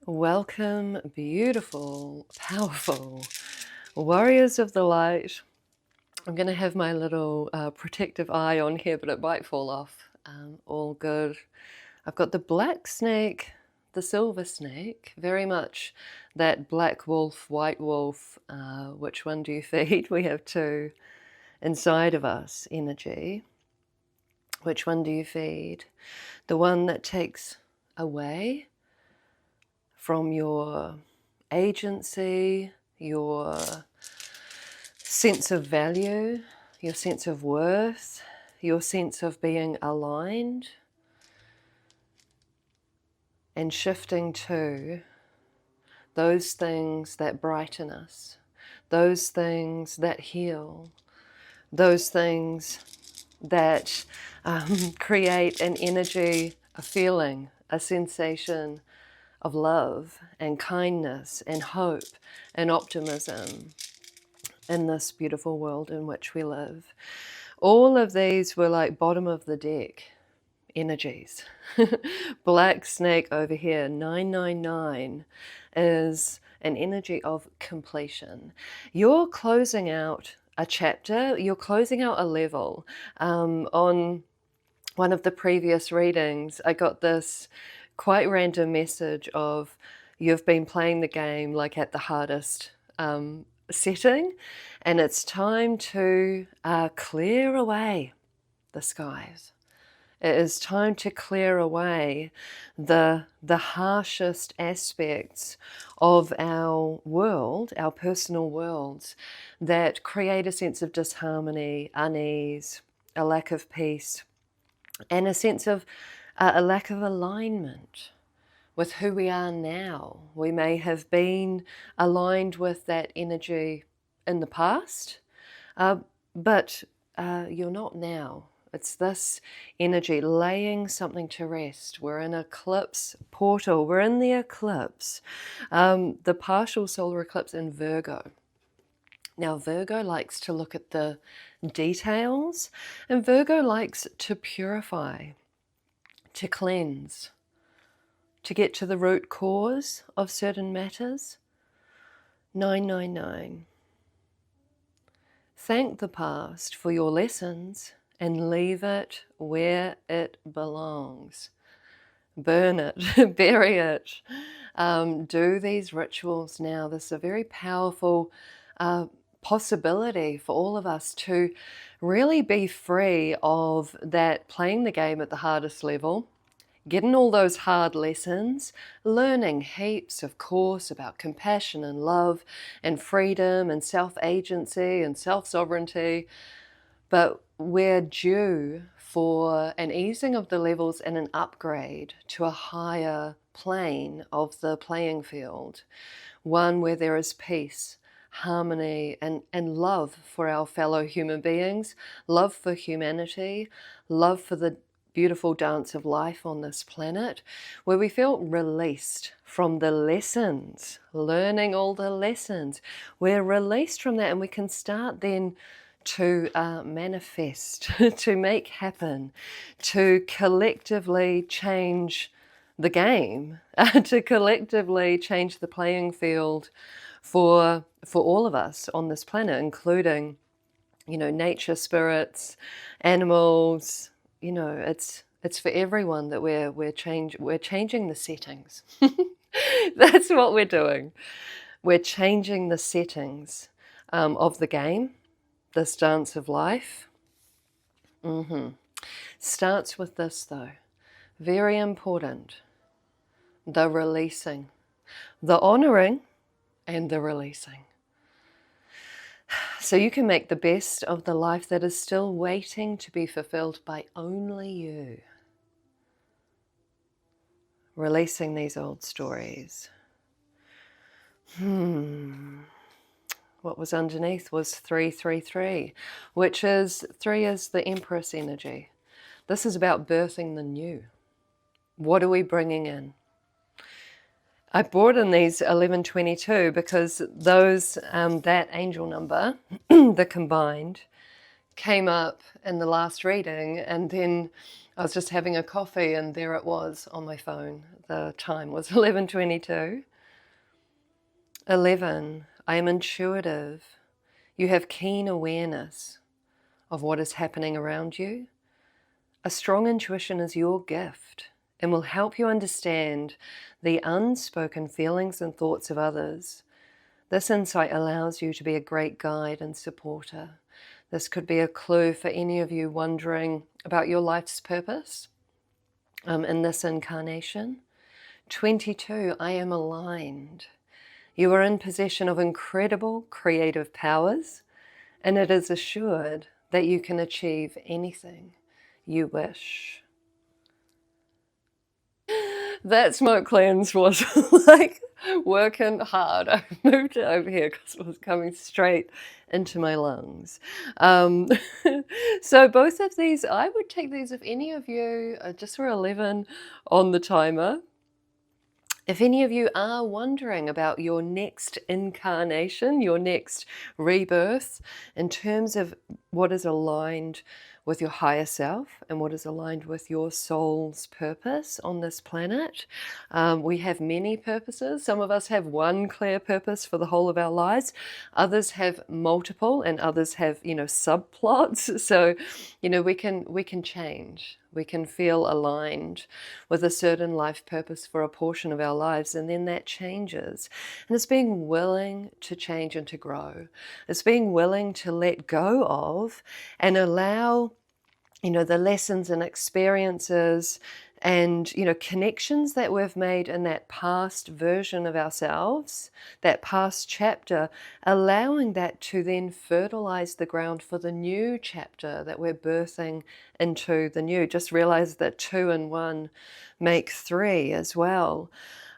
Welcome, beautiful, powerful warriors of the light. I'm going to have my little protective eye on here, but it might fall off. All good. I've got the black snake, the silver snake, very much that black wolf, white wolf. Which one do you feed? We have two inside of us, energy. Which one do you feed? The one that takes away from your agency, your sense of value, your sense of worth, your sense of being aligned, and shifting to those things that brighten us, those things that heal, those things that create an energy, a feeling, a sensation of love and kindness and hope and optimism in this beautiful world in which we live. All of these were like bottom of the deck energies. Black snake over here, 999, is an energy of completion. You're closing out a chapter, you're closing out a level. On one of the previous readings, I got this quite random message of you've been playing the game like at the hardest setting, and it's time to clear away the skies. It is time to clear away the harshest aspects of our world, our personal worlds, that create a sense of disharmony, unease, a lack of peace, and a sense of a lack of alignment with who we are now. We may have been aligned with that energy in the past, but you're not now. It's this energy laying something to rest. We're in eclipse portal. We're in the eclipse, the partial solar eclipse in Virgo. Now, Virgo likes to look at the details, and Virgo likes to purify, to cleanse, to get to the root cause of certain matters. 999. Thank the past for your lessons and leave it where it belongs. Burn it, bury it. Do these rituals now. This is a very powerful possibility for all of us to really be free of that playing the game at the hardest level, getting all those hard lessons, learning heaps, of course, about compassion and love and freedom and self-agency and self-sovereignty. But we're due for an easing of the levels and an upgrade to a higher plane of the playing field, one where there is peace, harmony, and love for our fellow human beings, love for humanity, love for the beautiful dance of life on this planet, where we feel released from the lessons, learning all the lessons. We're released from that, and we can start then to manifest, to make happen, to collectively change the game, to collectively change the playing field for all of us on this planet, including, nature, spirits, animals. It's for everyone that we're changing the settings. That's what we're doing. We're changing the settings of the game. This dance of life starts with this, though. Very important. The releasing, the honoring, and the releasing. So you can make the best of the life that is still waiting to be fulfilled by only you. Releasing these old stories. What was underneath was 333, which is 3 is the Empress energy. This is about birthing the new. What are we bringing in? I brought in these 1122 because those that angel number, the combined, came up in the last reading, and then I was just having a coffee and there it was on my phone. The time was 11:22. 11. I am intuitive. You have keen awareness of what is happening around you. A strong intuition is your gift and will help you understand the unspoken feelings and thoughts of others. This insight allows you to be a great guide and supporter. This could be a clue for any of you wondering about your life's purpose in this incarnation. 22, I am aligned. You are in possession of incredible creative powers, and it is assured that you can achieve anything you wish. That smoke cleanse was like working hard. I moved it over here because it was coming straight into my lungs. So both of these, I would take these if any of you, just for 11 on the timer, if any of you are wondering about your next incarnation, your next rebirth, in terms of what is aligned with your higher self and what is aligned with your soul's purpose on this planet. We have many purposes. Some of us have one clear purpose for the whole of our lives. Others have multiple, and others have, subplots. So, we can change. We can feel aligned with a certain life purpose for a portion of our lives, and then that changes. And it's being willing to change and to grow. It's being willing to let go of and allow, the lessons and experiences and, connections that we've made in that past version of ourselves, that past chapter, allowing that to then fertilize the ground for the new chapter that we're birthing into the new. Just realize that 2 and 1 make 3 as well.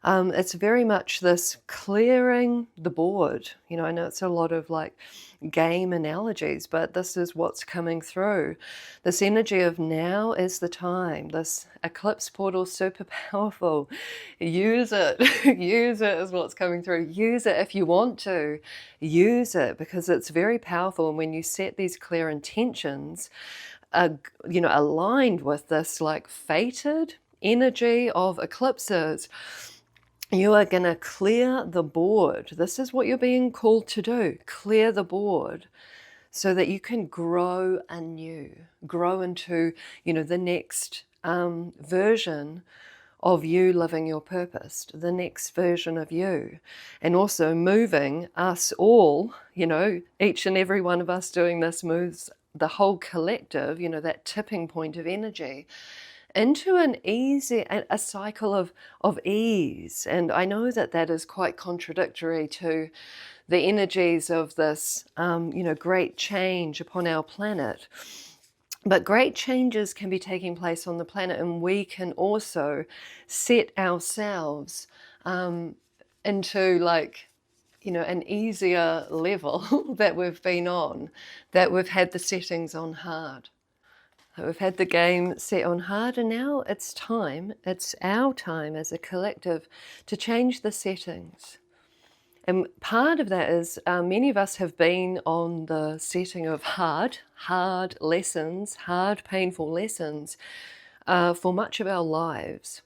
It's very much this clearing the board. I know it's a lot of like game analogies, but this is what's coming through. This energy of now is the time. This eclipse portal is super powerful. Use it. Use it is what's coming through. Use it if you want to. Use it because it's very powerful. And when you set these clear intentions, aligned with this like fated energy of eclipses, you are going to clear the board. This is what you're being called to do. Clear the board so that you can grow anew, grow into, the next version of you living your purpose, the next version of you. And also moving us all, each and every one of us doing this moves the whole collective, that tipping point of energy into a cycle of ease. And I know that is quite contradictory to the energies of this, great change upon our planet. But great changes can be taking place on the planet, and we can also set ourselves into an easier level that we've been on, that we've had the settings on hard. We've had the game set on hard, and now it's our time as a collective to change the settings. And part of that is many of us have been on the setting of hard lessons, hard, painful lessons for much of our lives.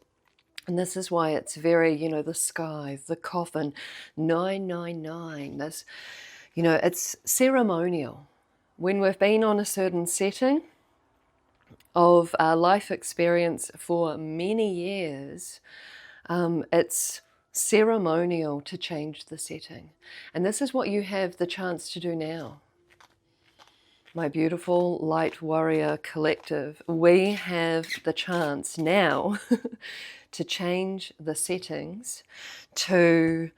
And this is why it's very, the sky, the coffin, 999, this, it's ceremonial. When we've been on a certain setting of life experience for many years, it's ceremonial to change the setting. And this is what you have the chance to do now. My beautiful light warrior collective, we have the chance now to change the settings to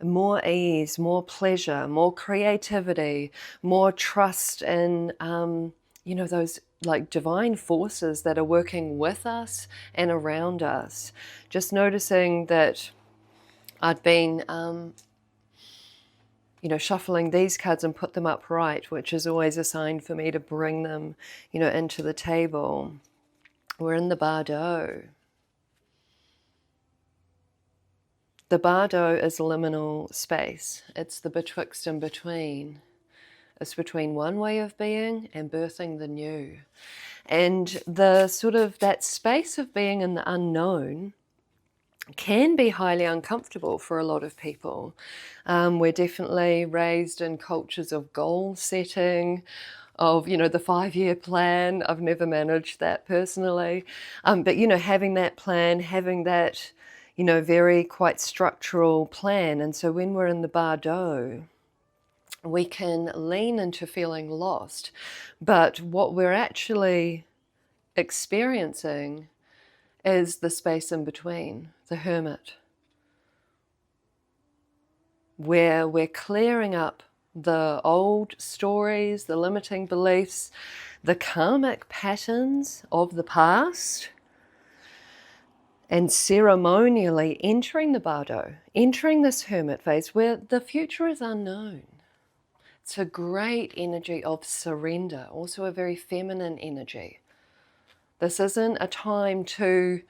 more ease, more pleasure, more creativity, more trust in, those like divine forces that are working with us and around us. Just noticing that I'd been, shuffling these cards and put them upright, which is always a sign for me to bring them, into the table. We're in the bardo. The bardo is liminal space. It's the betwixt and between. It's between one way of being and birthing the new. And the sort of that space of being in the unknown can be highly uncomfortable for a lot of people. We're definitely raised in cultures of goal setting, of, you know, the 5-year plan. I've never managed that personally. But, you know, having that plan, having that, you know, very quite structural plan. And so when we're in the bardo, we can lean into feeling lost. But what we're actually experiencing is the space in between, the hermit, where we're clearing up the old stories, the limiting beliefs, the karmic patterns of the past, and ceremonially entering the bardo, entering this hermit phase where the future is unknown. It's a great energy of surrender, also a very feminine energy. This isn't a time to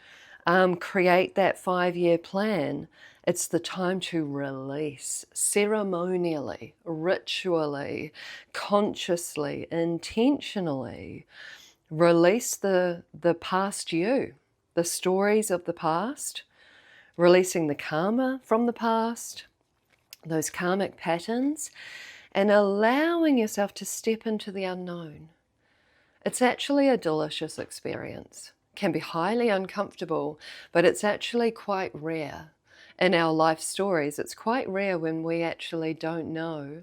create that 5-year plan. It's the time to release, ceremonially, ritually, consciously, intentionally release the past you, the stories of the past, releasing the karma from the past, those karmic patterns, and allowing yourself to step into the unknown. It's actually a delicious experience. Can be highly uncomfortable, but it's actually quite rare. In our life stories, it's quite rare when we actually don't know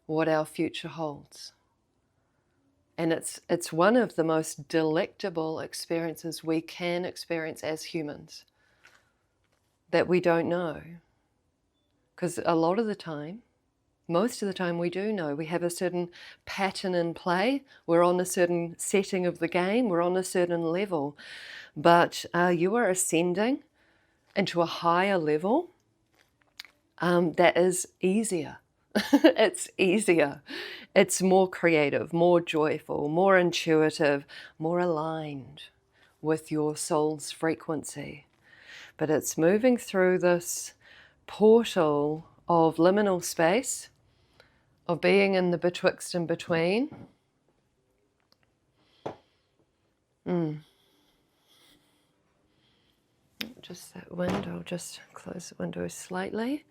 what our future holds. And it's one of the most delectable experiences we can experience as humans, that we don't know. Because a lot of the time, most of the time we do know. We have a certain pattern in play. We're on a certain setting of the game. We're on a certain level. But you are ascending into a higher level that is easier. It's easier. It's more creative, more joyful, more intuitive, more aligned with your soul's frequency. But it's moving through this portal of liminal space, of being in the betwixt and between. Just that window, I'll just close the window slightly.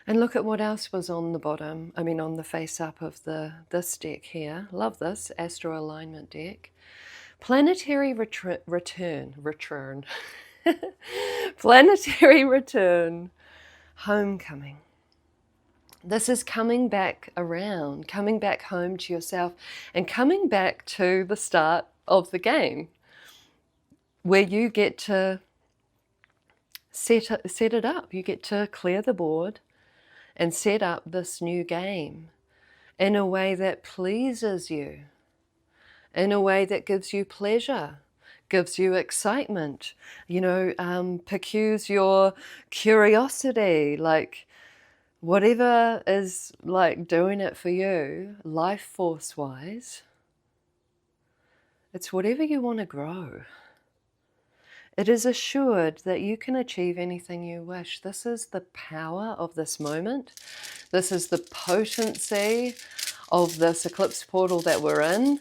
And look at what else was on the bottom, on the face up of this deck here. Love this, Astro Alignment deck. Planetary return. Planetary return. Homecoming. This is coming back around, coming back home to yourself, and coming back to the start of the game, where you get to set it up. You get to clear the board and set up this new game in a way that pleases you, in a way that gives you pleasure, gives you excitement, piques your curiosity, like whatever is like doing it for you, life force wise. It's whatever you want to grow. It is assured that you can achieve anything you wish. This is the power of this moment. This is the potency of this eclipse portal that we're in.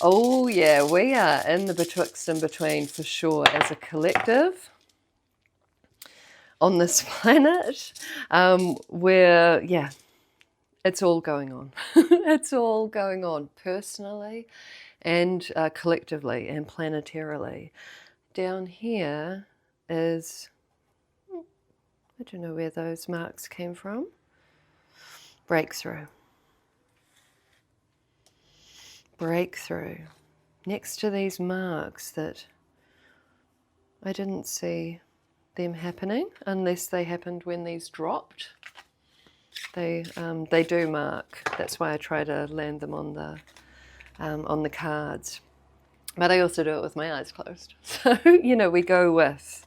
Oh yeah, we are in the betwixt and between for sure as a collective on this planet, where, yeah, it's all going on. It's all going on personally and collectively and planetarily. Down here is, I don't know where those marks came from. Breakthrough. Breakthrough. Next to these marks that I didn't see them happening unless they happened when these dropped. They do mark. That's why I try to land them on the cards. But I also do it with my eyes closed. So, we go with,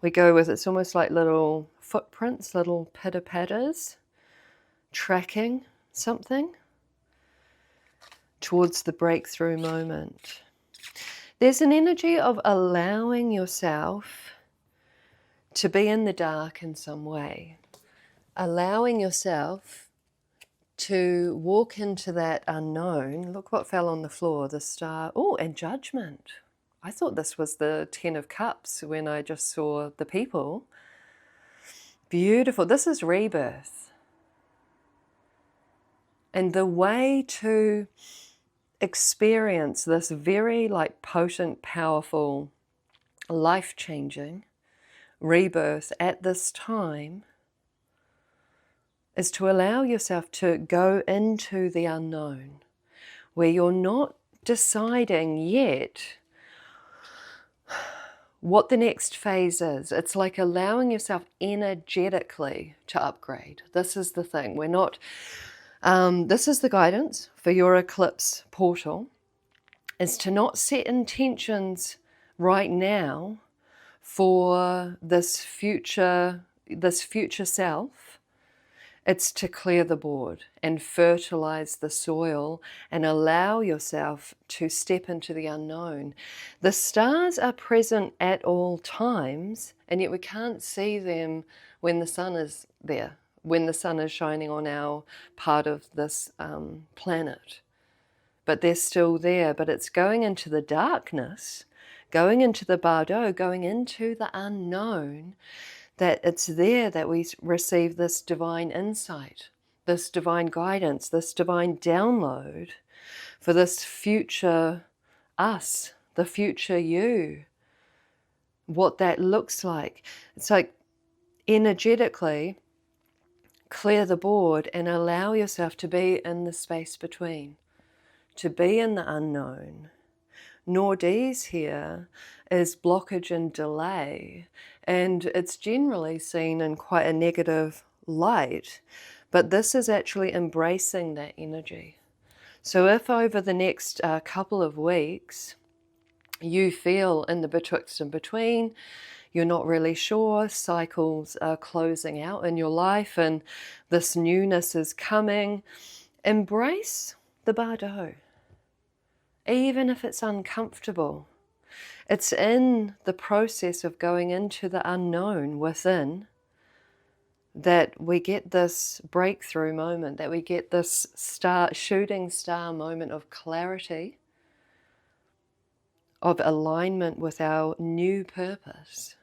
it's almost like little footprints, little pitter-patters, tracking something towards the breakthrough moment. There's an energy of allowing yourself to be in the dark in some way. Allowing yourself to walk into that unknown. Look what fell on the floor, the star. Oh, and judgment. I thought this was the 10 of Cups when I just saw the people. Beautiful. This is rebirth. And the way to experience this very potent, powerful, life-changing rebirth at this time is to allow yourself to go into the unknown, where you're not deciding yet what the next phase is. It's like allowing yourself energetically to upgrade. This is the thing. We're not, this is the guidance for your eclipse portal, is to not set intentions right now for this future self. It's to clear the board and fertilize the soil and allow yourself to step into the unknown. The stars are present at all times, and yet we can't see them when the sun is there, when the sun is shining on our part of this planet. But they're still there, but it's going into the darkness, going into the bardo, going into the unknown, that it's there that we receive this divine insight, this divine guidance, this divine download for this future us, the future you, what that looks like. It's like energetically clear the board and allow yourself to be in the space between, to be in the unknown. Nordies here is blockage and delay, and it's generally seen in quite a negative light, but this is actually embracing that energy. So if over the next couple of weeks you feel in the betwixt and between, you're not really sure, cycles are closing out in your life and this newness is coming, embrace the bardo. Even if it's uncomfortable, it's in the process of going into the unknown within that we get this breakthrough moment, that we get this shooting star moment of clarity, of alignment with our new purpose,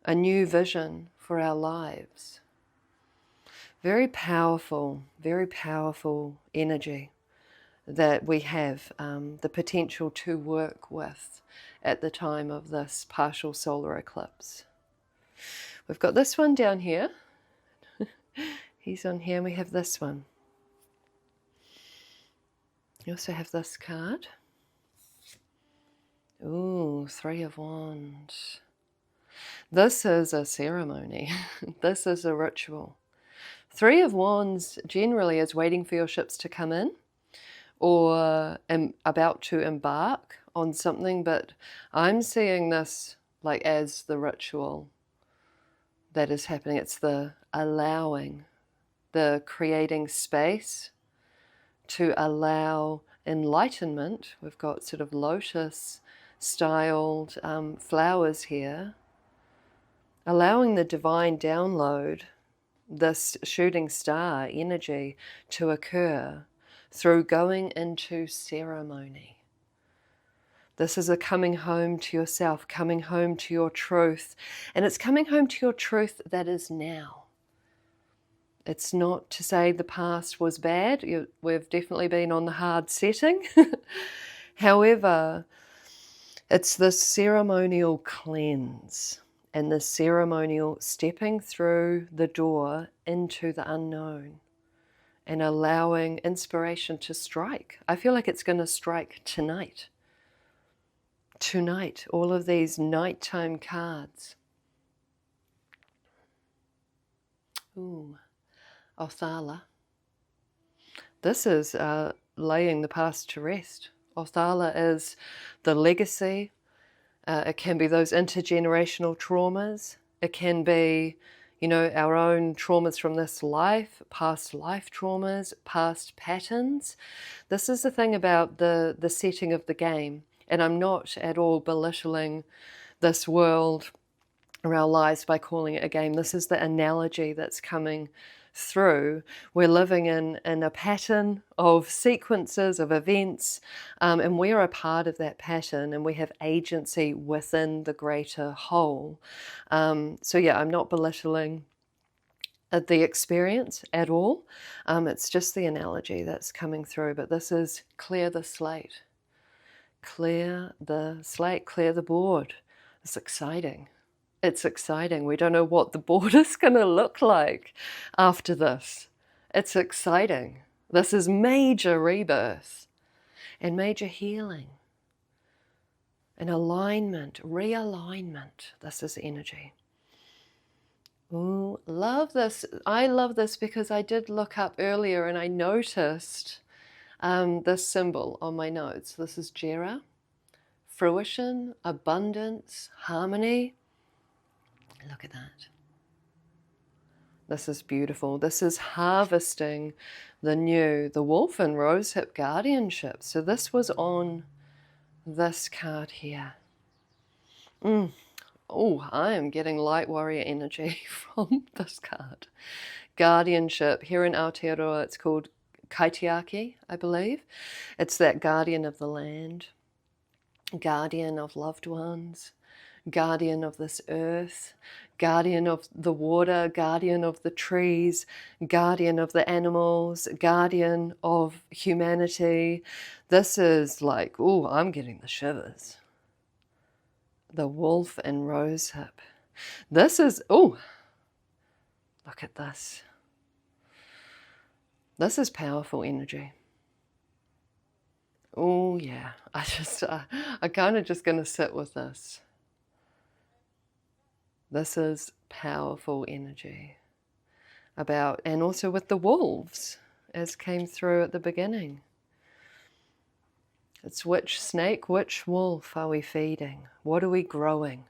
a new vision for our lives. Very powerful energy that we have the potential to work with at the time of this partial solar eclipse. We've got this one down here. He's on here, and we have this one. You also have this card. Ooh, 3 of Wands. This is a ceremony. This is a ritual. 3 of Wands generally is waiting for your ships to come in, or about to embark on something, but I'm seeing this like as the ritual that is happening. It's the allowing, the creating space to allow enlightenment. We've got sort of lotus styled flowers here, allowing the divine download, this shooting star energy to occur through going into ceremony. This is a coming home to yourself, coming home to your truth, and it's coming home to your truth that is now. It's not to say the past was bad. We've definitely been on the hard setting. However, it's this ceremonial cleanse and the ceremonial stepping through the door into the unknown and allowing inspiration to strike. I feel like it's going to strike tonight. Tonight, all of these nighttime cards. Ooh, Othala. This is laying the past to rest. Othala is the legacy. It can be those intergenerational traumas. It can be, you know, our own traumas from this life, past life traumas, past patterns. This is the thing about the setting of the game. And I'm not at all belittling this world or our lives by calling it a game. This is the analogy that's coming through. We're living in a pattern of sequences of events, and we're a part of that pattern, and we have agency within the greater whole. So yeah, I'm not belittling the experience at all. It's just the analogy that's coming through. But this is clear the slate. Clear the slate, clear the board. It's exciting. It's exciting. We don't know what the board is going to look like after this. It's exciting. This is major rebirth and major healing and alignment, realignment. This is energy. Ooh, love this. I love this because I did look up earlier and I noticed this symbol on my notes. This is Jera, fruition, abundance, harmony. Look at that. This is beautiful. This is harvesting the new, the wolf and rosehip guardianship. So this was on this card here. Oh, I am getting light warrior energy from this card. Guardianship. Here in Aotearoa it's called kaitiaki, I believe. It's that guardian of the land, guardian of loved ones, guardian of this earth, guardian of the water, guardian of the trees, guardian of the animals, guardian of humanity. This is like, oh, I'm getting the shivers. The wolf and rosehip. This is, oh, look at this. This is powerful energy. Oh yeah, I kind of just going to sit with this. This is powerful energy about, and also with the wolves, as came through at the beginning. It's which snake, which wolf are we feeding? What are we growing?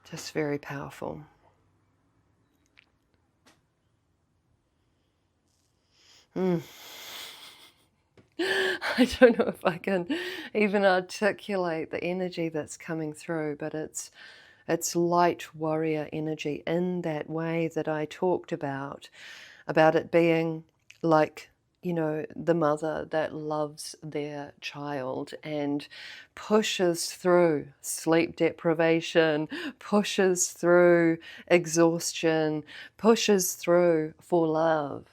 Just very powerful. I don't know if I can even articulate the energy that's coming through, but it's light warrior energy in that way that I talked about it being like, you know, the mother that loves their child and pushes through sleep deprivation, pushes through exhaustion, pushes through for love.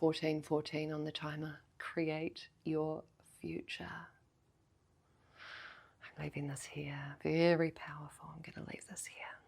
14:14 on the timer. Create your future. I'm leaving this here. Very powerful. I'm going to leave this here.